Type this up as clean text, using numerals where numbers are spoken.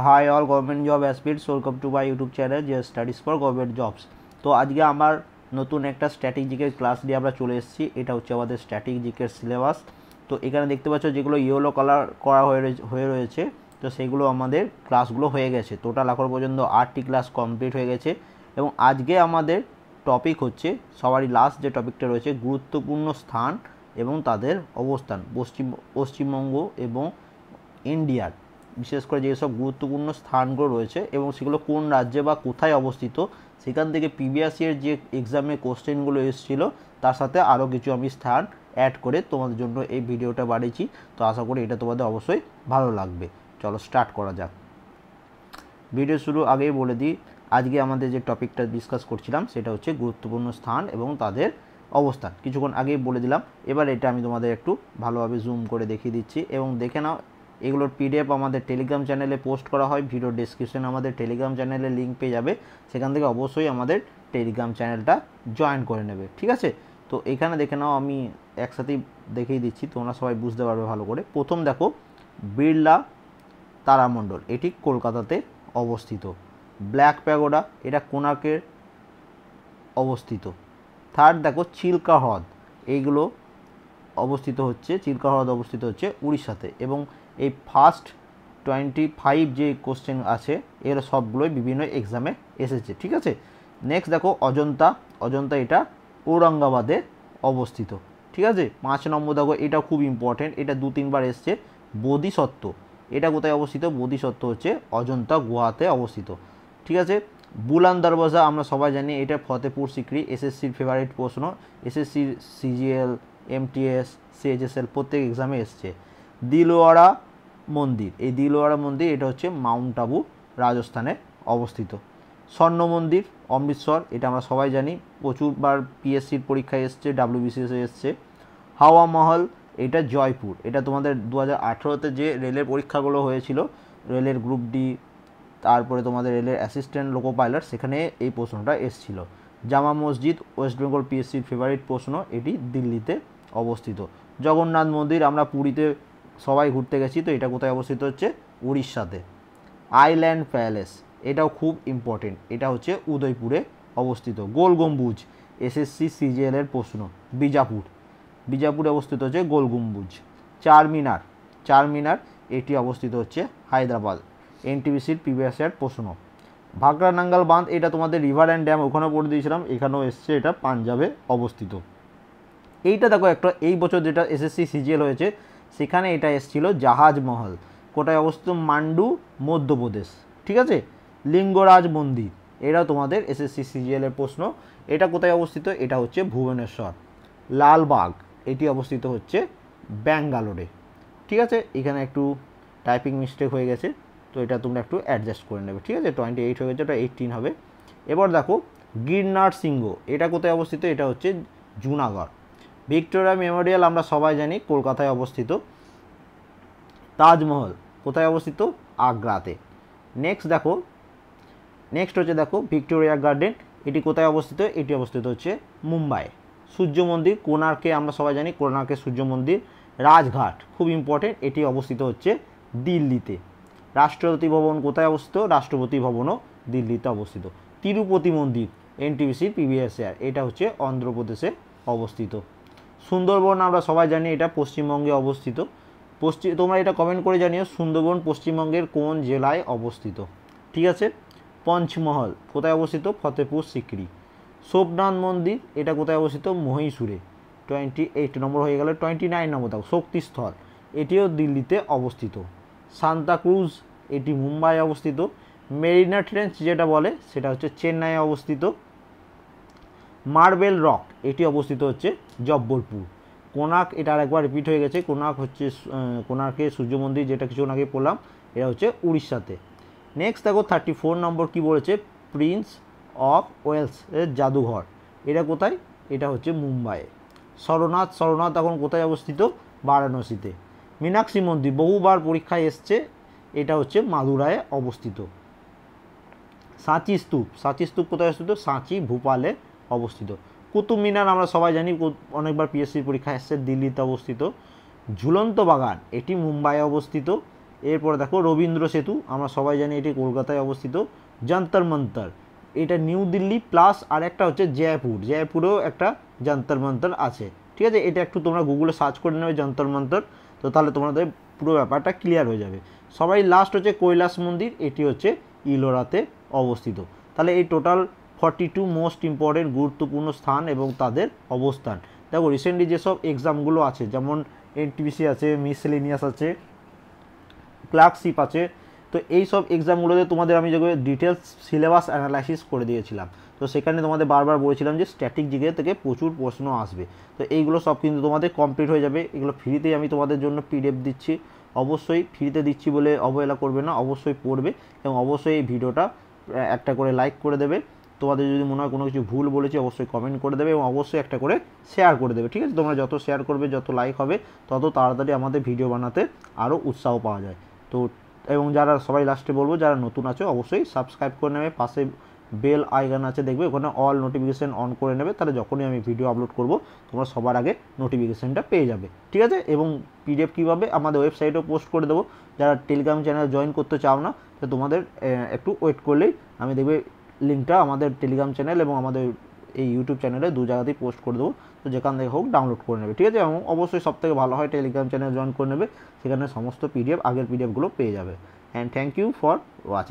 High all government job aspirants, welcome to my YouTube channel যে studies for government jobs. তো আজকে আমার নতুন একটা স্ট্র্যাটেজিকের ক্লাস নিয়ে আমরা চলে এসেছি। এটা হচ্ছে আমাদের স্ট্র্যাটেজিকের সিলেবাস। তো এখানে দেখতে পাচ্ছ যেগুলো ইয়েলো কালার করা হয়ে রয়েছে, তো সেগুলো আমাদের ক্লাসগুলো হয়ে গেছে। টোটাল এখন পর্যন্ত 8টি ক্লাস কমপ্লিট হয়ে গেছে এবং আজকে আমাদের টপিক হচ্ছে সবারই লাস্ট যে টপিকটা রয়েছে, গুরুত্বপূর্ণ স্থান এবং তাদের অবস্থান পশ্চিমবঙ্গ এবং ইন্ডিয়ার। বিশেষ করে যেসব গুরুত্বপূর্ণ স্থানগুলো রয়েছে এবং সেগুলো কোন রাজ্যে বা কোথায় অবস্থিত, সেখান থেকে প্রিভিয়াস ইয়ার যে এক্সামে কোশ্চেনগুলো এসেছিলো তার সাথে আরও কিছু আমি স্থান অ্যাড করে তোমাদের জন্য এই ভিডিওটা বানিয়েছি। তো আশা করি এটা তোমাদের অবশ্যই ভালো লাগবে। চলো স্টার্ট করা যাক। ভিডিও শুরু আগেই বলে দিই, আজকে আমাদের যে টপিকটা ডিসকাস করছিলাম সেটা হচ্ছে গুরুত্বপূর্ণ স্থান এবং তাদের অবস্থান। কিছুক্ষণ আগেই বলে দিলাম, এবার এটা আমি তোমাদের একটু ভালোভাবে জুম করে দেখিয়ে দিচ্ছি এবং দেখে নাও। এগুলোর পিডিএফ আমাদের টেলিগ্রাম চ্যানেলে পোস্ট করা হয়। ভিডিও ডেসক্রিপশনে আমাদের টেলিগ্রাম চ্যানেলের লিঙ্ক পেয়ে যাবে, সেখান থেকে অবশ্যই আমাদের টেলিগ্রাম চ্যানেলটা জয়েন করে নেবে, ঠিক আছে? তো এখানে দেখে নাও, আমি একসাথেই দেখিয়ে দিচ্ছি, তোমরা সবাই বুঝতে পারবে ভালো করে। প্রথম দেখো বিড়লা তারামণ্ডল, এটি কলকাতাতে অবস্থিত। ব্ল্যাক প্যাগোডা, এটা কোণার্কের অবস্থিত। থার্ড দেখো চিল্কা হ্রদ, এইগুলো চিল্কা হ্রদ অবস্থিত হচ্ছে উড়িষ্যাতে। এবং এই ফার্স্ট 25 যে কোশ্চেন আছে এর সবগুলোই বিভিন্ন এক্সামে এসেছে, ঠিক আছে? নেক্সট দেখো অজন্তা, এটা ঔরঙ্গাবাদে অবস্থিত, ঠিক আছে? 5 নম্বর দেখো, এটা খুব ইম্পর্টেন্ট, এটা 2-3 বার এসছে। বোধিসত্ত্ব, এটা কোথায় অবস্থিত? বোধিসত্ত্ব হচ্ছে অজন্তা গুহাতে অবস্থিত, ঠিক আছে? বুলান দরওয়াজা আমরা সবাই জানি, এটা ফতেপুর সিক্রি। এসএসসির ফেভারিট প্রশ্ন, এসএসসি, সিজিএল, এমটিএস, সিএইচএসএল প্রত্যেক এক্সামে এসছে। দিলওয়াড়া মন্দির, এই দিলওয়াড়া মন্দির এটা হচ্ছে মাউন্ট আবু, রাজস্থানে অবস্থিত। স্বর্ণ মন্দির অমৃতসর, এটা আমরা সবাই জানি, প্রচুরবার পিএসসির পরীক্ষায় এসছে, ডাব্লিউবিসিএসে এসছে। হাওয়া মহল, এটা জয়পুর, এটা তোমাদের 2018-তে যে রেলের পরীক্ষাগুলো হয়েছিল, রেলের গ্রুপ ডি, তারপরে তোমাদের রেলের অ্যাসিস্ট্যান্ট লোকো পাইলট, সেখানে এই প্রশ্নটা এসেছিল। জামা মসজিদ ওয়েস্ট বেঙ্গল পিএসসির ফেভারিট প্রশ্ন, এটি দিল্লিতে অবস্থিত। জগন্নাথ মন্দির, আমরা পুরীতে সবাই ঘুরতে গেছি, তো এটা কোথায় অবস্থিত হচ্ছে? উড়িষ্যাতে। আইল্যান্ড প্যালেস, এটাও খুব ইম্পর্টেন্ট, এটা হচ্ছে উদয়পুরে অবস্থিত। গোল গম্বুজ, এসএসসি সিজিএল এর প্রশ্ন, বিজাপুরে অবস্থিত হচ্ছে গোল গম্বুজ। চারমিনার, এটি অবস্থিত হচ্ছে হায়দ্রাবাদ, এনটিপিসির প্রিভিয়াস ইয়ার প্রশ্ন। ভাকরা নাঙ্গাল বাঁধ, এটা তোমাদের রিভার অ্যান্ড ড্যাম, ওখানেও পড়ে দিয়েছিলাম, এখানেও এসছে, এটা পাঞ্জাবে অবস্থিত। এইটা দেখো একটা, এই বছর যেটা এসএসসি সিজিএল হয়েছে সেখানে এটা এসেছিল জাহাজ মহল, কোথায় অবস্থিত? মান্ডু, মধ্যপ্রদেশ, ঠিক আছে? লিঙ্গরাজ মন্দির, এটাও তোমাদের এসএসসি সিজিএল এর প্রশ্ন, এটা কোথায় অবস্থিত? এটা হচ্ছে ভুবনেশ্বর। লালবাগ, এটি অবস্থিত হচ্ছে ব্যাঙ্গালোরে, ঠিক আছে? এখানে একটু টাইপিং মিস্টেক হয়ে গেছে, তো এটা তোমরা একটু অ্যাডজাস্ট করে নেবে, ঠিক আছে? 28 হয়ে গেছে, ওটা 18 হবে। এবার দেখো গিরনার সিংহ, এটা কোথায় অবস্থিত? এটা হচ্ছে জুনাগড়। ভিক্টোরিয়া মেমোরিয়াল আমরা সবাই জানি কলকাতায় অবস্থিত। তাজমহল কোথায় অবস্থিত? আগ্রাতে। নেক্সট হচ্ছে দেখো ভিক্টোরিয়া গার্ডেন, এটি কোথায় অবস্থিত? এটি অবস্থিত হচ্ছে মুম্বাই। সূর্য মন্দির, কোণার্কে আমরা সবাই জানি, কোণার্কে সূর্য মন্দির। রাজঘাট খুব ইম্পর্টেন্ট, এটি অবস্থিত হচ্ছে দিল্লিতে। রাষ্ট্রপতি ভবন কোথায় অবস্থিত? রাষ্ট্রপতি ভবনও দিল্লিতে অবস্থিত। তিরুপতি মন্দির, এনটিপিসির প্রিভিয়াস ইয়ার, এটা হচ্ছে অন্ধ্রপ্রদেশে অবস্থিত। সুন্দরবন আমরা সবাই জানি, এটা পশ্চিমবঙ্গে অবস্থিত। তোমরা এটা কমেন্ট করে জানিও সুন্দরবন পশ্চিমবঙ্গের কোন জেলায় অবস্থিত, ঠিক আছে? পঞ্চমহল কোথায় অবস্থিত? ফতেপুর সিক্রি। সোমনাথ মন্দির, এটা কোথায় অবস্থিত? মহীশূরে। 28 নম্বর হয়ে গেল, 29 নম্বর দেখো শক্তিস্থল, এটিও দিল্লিতে অবস্থিত। সান্তাক্রুজ, এটি মুম্বাই অবস্থিত। মেরিনা ট্রেঞ্চ যেটা বলে সেটা হচ্ছে চেন্নাইয়ে অবস্থিত। মার্বেল রক, এটি অবস্থিত হচ্ছে জব্বলপুর। কোণার্ক, এটা আরেকবার রিপিট হয়ে গেছে, কোণার্কে সূর্য মন্দির, যেটা কিছুক্ষণ আগে পড়লাম, এটা হচ্ছে উড়িষ্যাতে। নেক্সট দেখো 34 নম্বর কি বলেছে? প্রিন্স অফ ওয়েলস এর জাদুঘর, এটা কোথায়? এটা হচ্ছে মুম্বাইয়ে। সরনাথ এখন কোথায় অবস্থিত? বারাণসীতে। মীনাক্ষী মন্দির বহুবার পরীক্ষায় এসছে, এটা হচ্ছে মাদুরায়ে অবস্থিত। সাঁচি স্তূপ কোথায় অবস্থিত? সাঁচি, ভোপালে অবস্থিত। কুতুব মিনার আমরা সবাই জানি, অনেকবার পিএসসির পরীক্ষা এসছে, দিল্লিতে অবস্থিত। ঝুলন্ত বাগান, এটি মুম্বাইয়ে অবস্থিত। এরপরে দেখো রবীন্দ্র সেতু, আমরা সবাই জানি এটি কলকাতায় অবস্থিত। যন্তর মন্তর, এটা নিউ দিল্লি প্লাস আর একটা হচ্ছে জয়পুর, জয়পুরেও একটা যন্তর মন্তর আছে, ঠিক আছে। এটা একটু তোমরা গুগলে সার্চ করে নেবে যন্তর মন্তর, তো তাহলে তোমাদের পুরো ব্যাপারটা ক্লিয়ার হয়ে যাবে। সবাই লাস্ট হচ্ছে কৈলাস মন্দির, এটি হচ্ছে ইলোরাতে অবস্থিত। তাহলে এই টোটাল 42 মোস্ট ইম্পর্টেন্ট গুরুত্বপূর্ণ স্থান এবং তাদের অবস্থান। দেখো রিসেন্টলি যেসব এক্সামগুলো আছে, যেমন এনটিপিসি আছে, মিসেলেনিয়াস আছে, ক্লার্কশিপ আছে, তো এই সব এক্সামগুলোতে তোমাদের আমি যেগুলো ডিটেলস সিলেবাস অ্যানালাইসিস করে দিয়েছিলাম, তো সেখানে তোমাদের বারবার বলেছিলাম যে স্ট্যাটিক জিকে থেকে প্রচুর প্রশ্ন আসবে। তো এইগুলো সব কিন্তু তোমাদের কমপ্লিট হয়ে যাবে। এগুলো ফ্রিতেই আমি তোমাদের জন্য পিডিএফ দিচ্ছি, অবশ্যই ফ্রিতে দিচ্ছি বলে অবহেলা করবে না, অবশ্যই পড়বে এবং অবশ্যই এই ভিডিওটা একটা করে লাইক করে দেবে। তোমাদের যদি মনে হয় কোনো কিছু ভুল বলেছি অবশ্যই কমেন্ট করে দেবে এবং অবশ্যই একটা করে শেয়ার করে দেবে, ঠিক আছে। তোমরা যত শেয়ার করবে, যত লাইক হবে, তত তাড়াতাড়ি আমাদের ভিডিও বানাতে আরও উৎসাহ পাওয়া যায়। তো এবং যারা সবাই লাস্টে বলবো, যারা নতুন আছে অবশ্যই সাবস্ক্রাইব করে নেবে, পাশে বেল আইকন আছে দেখবে, ওখানে অল নোটিফিকেশান অন করে নেবে, তাহলে যখনই আমি ভিডিও আপলোড করব তোমরা সবার আগে নোটিফিকেশানটা পেয়ে যাবে, ঠিক আছে। এবং পিডিএফ কীভাবে আমাদের ওয়েবসাইটেও পোস্ট করে দেবো, যারা টেলিগ্রাম চ্যানেল জয়েন করতে চাও না, তো তোমাদের একটু ওয়েট করলেই আমি দেখবে লিঙ্কটা আমাদের টেলিগ্রাম চ্যানেল এবং আমাদের এই ইউটিউব চ্যানেলে দু জায়গাতেই পোস্ট করে দেবো, তো যেখান থেকে হোক ডাউনলোড করে নেবে, ঠিক আছে। এবং অবশ্যই সবথেকে ভালো হয় টেলিগ্রাম চ্যানেল জয়েন করে নেবে, সেখানে সমস্ত পিডিএফ আগের পিডিএফগুলো পেয়ে যাবে। And thank you for watching.